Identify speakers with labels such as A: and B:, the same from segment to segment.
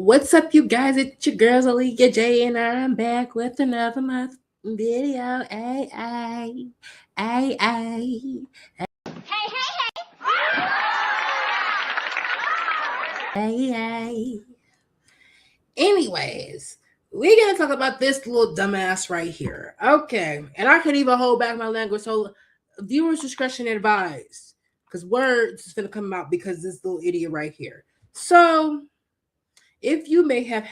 A: What's up, you guys? It's your girls, Alika J, and I'm back with another month video. Ay. Anyways, we're gonna talk about this little dumbass right here. Okay, and I can't even hold back my language, so viewers' discretion advised, because words is gonna come out because this little idiot right here. So if you may have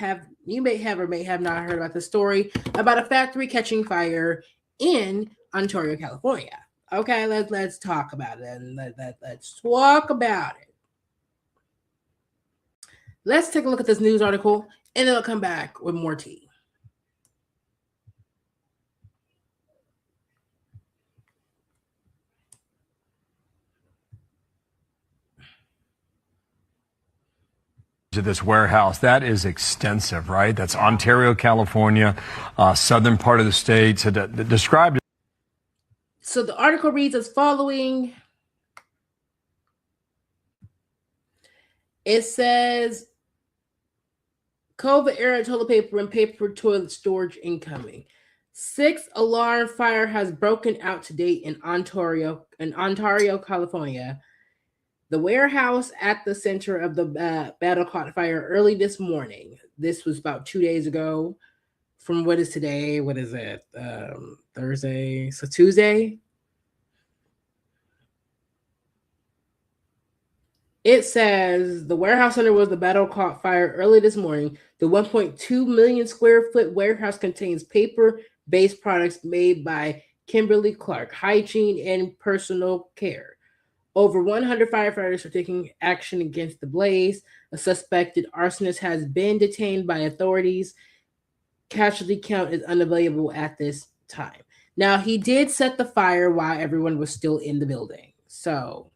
A: or may have not heard about the story about a factory catching fire in Ontario, California. Okay, let's talk about it. And let's talk about it. Let's take a look at this news article, and then I'll come back with more tea.
B: To this warehouse. That is extensive, right? That's Ontario, California, southern part of the state. So described.
A: So the article reads as following. It says, COVID era toilet paper and paper toilet storage incoming. 6 alarm fire has broken out to date in Ontario, California. The warehouse at the center of the battle caught fire early this morning. This was about 2 days ago. From what is today? What is it? Thursday. So Tuesday. It says the warehouse center was the battle caught fire early this morning. The 1.2 million square foot warehouse contains paper-based products made by Kimberly-Clark Hygiene and Personal Care. Over 100 firefighters are taking action against the blaze. A suspected arsonist has been detained by authorities. Casualty count is unavailable at this time. Now, he did set the fire while everyone was still in the building. So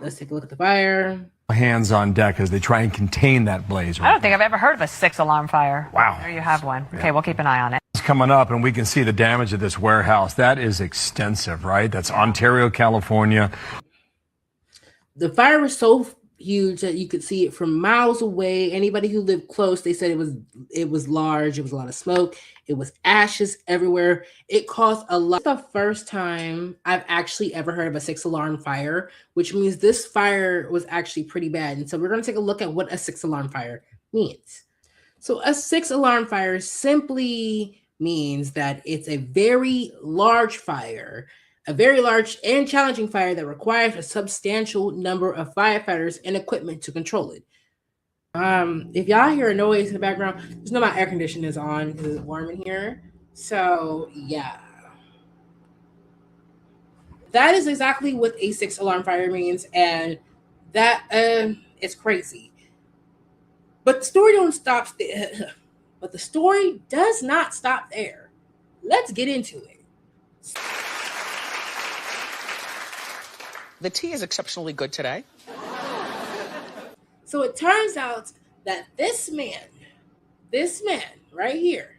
A: let's take a look at the fire.
B: Hands on deck as they try and contain that blaze.
C: I don't think I've ever heard of a 6-alarm fire.
B: Wow.
C: There you have one. Okay, we'll keep an eye on it.
B: It's coming up, and we can see the damage of this warehouse. That is extensive, right? That's Ontario, California.
A: The fire was so huge that you could see it from miles away. Anybody who lived close, they said it was large. It was a lot of smoke. It was ashes everywhere. It caused a lot. The first time I've actually ever heard of a 6-alarm fire, which means this fire was actually pretty bad. And so we're going to take a look at what a 6-alarm fire means. So a 6-alarm fire simply means that it's a very large fire, a very large and challenging fire that requires a substantial number of firefighters and equipment to control it. If y'all hear a noise in the background, just know my air conditioner is on because it's warm in here. So yeah, that is exactly what a 6-alarm fire means, and that is crazy. But the story don't stop there. But the story does not stop there. Let's get into it.
D: The tea is exceptionally good today.
A: So it turns out that this man right here,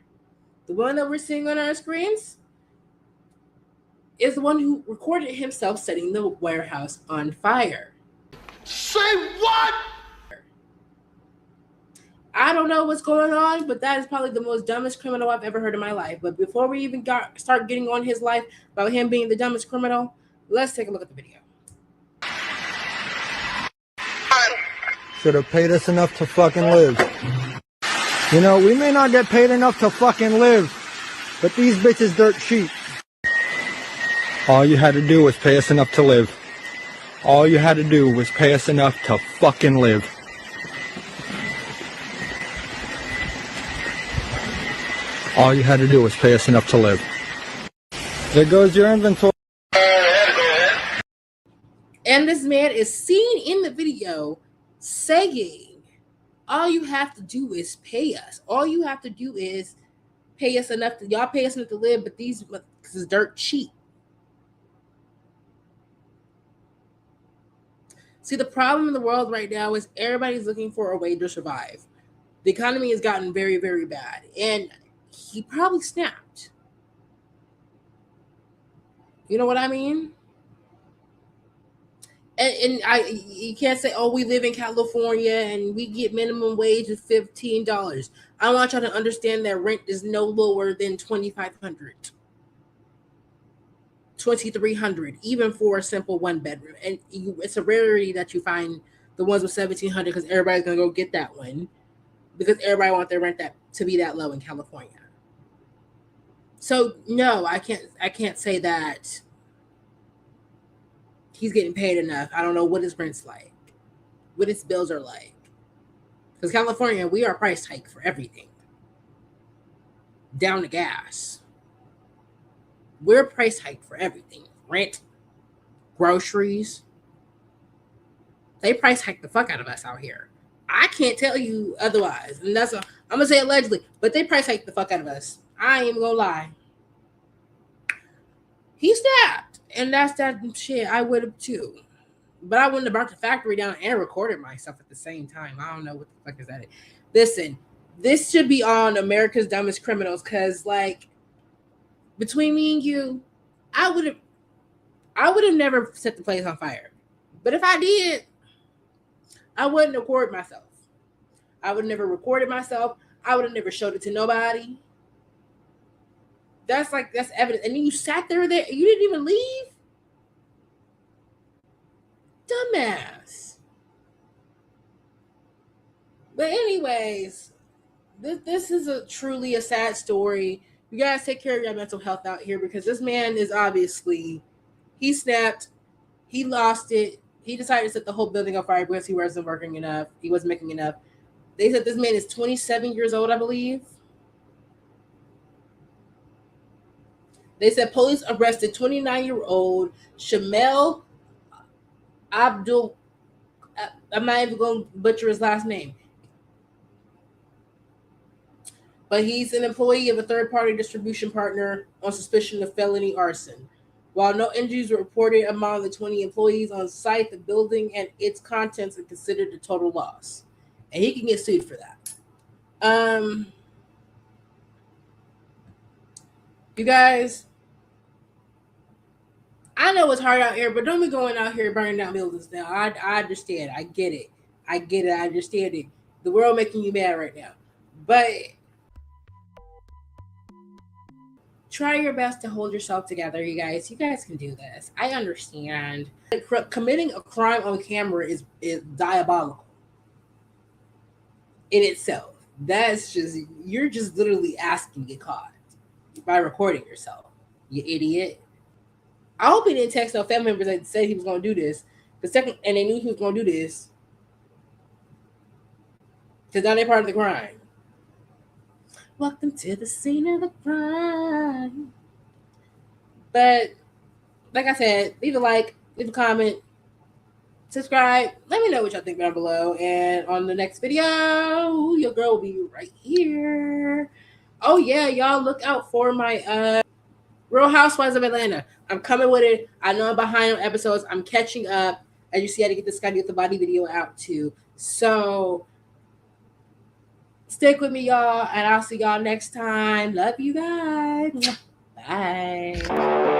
A: the one that we're seeing on our screens, is the one who recorded himself setting the warehouse on fire.
E: Say what?
A: I don't know what's going on, but that is probably the most dumbest criminal I've ever heard in my life. But before we even start getting on his life about him being the dumbest criminal, let's take a look at the video.
F: Should have paid us enough to fucking live. You know, we may not get paid enough to fucking live, but these bitches dirt cheap. All you had to do was pay us enough to live. All you had to do was pay us enough to fucking live. All you had to do was pay us enough to live. There goes your inventory.
A: And this man is seen in the video saying, all you have to do is pay us. All you have to do is pay us enough y'all pay us enough to live, but these is dirt cheap. See, the problem in the world right now is everybody's looking for a way to survive. The economy has gotten very, very bad. And he probably snapped. You know what I mean? And you can't say, oh, we live in California and we get minimum wage of $15. I want y'all to understand that rent is no lower than $2,500, $2,300, even for a simple one bedroom. And it's a rarity that you find the ones with $1,700 because everybody's gonna go get that one because everybody wants their rent to be that low in California. So no, I can't say that he's getting paid enough. I don't know what his rent's like, what his bills are like. Because California, we are price hike for everything. Down to gas. We're price hike for everything. Rent, groceries. They price hike the fuck out of us out here. I can't tell you otherwise. And I'm going to say allegedly, but they price hike the fuck out of us. I ain't even going to lie. He snapped. And that's that shit. I would have too. But I wouldn't have burnt the factory down and recorded myself at the same time. I don't know what the fuck is that. Listen, this should be on America's Dumbest Criminals because, like, between me and you, I would have never set the place on fire. But if I did, I wouldn't record myself. I would have never recorded myself. I would have never showed it to nobody. That's evidence. And then you sat there. You didn't even leave? Dumbass. But anyways, this is truly a sad story. You guys take care of your mental health out here because this man is obviously, he snapped, he lost it. He decided to set the whole building on fire because he wasn't working enough. He wasn't making enough. They said this man is 27 years old, I believe. They said police arrested 29-year-old Shamel Abdul. I'm not even going to butcher his last name. But he's an employee of a third-party distribution partner on suspicion of felony arson. While no injuries were reported among the 20 employees on site, the building and its contents are considered a total loss. And he can get sued for that. You guys, I know it's hard out here, but don't be going out here burning down buildings now. I understand. I get it. I understand it. The world making you mad right now. But try your best to hold yourself together, you guys. You guys can do this. I understand. Committing a crime on camera is diabolical in itself. That's just, you're just literally asking to get caught by recording yourself, you idiot. I hope he didn't text no family members that said he was going to do this. And they knew he was going to do this. Because now they're part of the crime. Welcome to the scene of the crime. But, like I said, leave a like, leave a comment, subscribe. Let me know what y'all think down below. And on the next video, your girl will be right here. Oh, yeah, y'all look out for my Real Housewives of Atlanta. I'm coming with it. I know I'm behind on episodes. I'm catching up. As you see, I had to get this Scotty with the Body video out too. So stick with me, y'all, and I'll see y'all next time. Love you guys. Bye.